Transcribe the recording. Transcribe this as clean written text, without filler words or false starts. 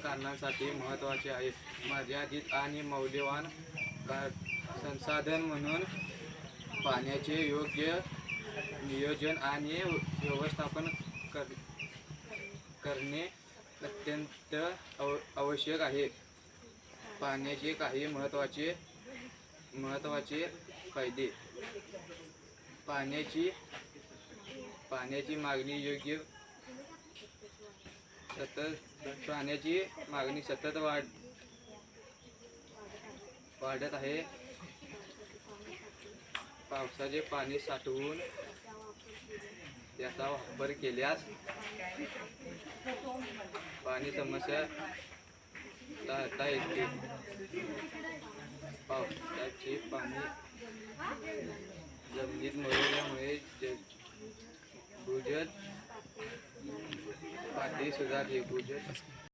कारणांसाठी महत्त्वाचे आहे. मर्यादित आणि मौल्यवान संसाधन म्हणून पाण्याचे योग्य नियोजन आणि व्यवस्थापन करणे अत्यंत आवश्यक आहे. पाण्याचे काही महत्त्वाचे फायदे. पाण्याची मागणी सतत वाढत आहे. पावसाचे पाणी साठवून त्याचा वापर केल्यास पाणी समस्या टाळता येते. पावसाचे पाणी जमिनीत मुरल्यामुळे भूजल पातळी सुधारते.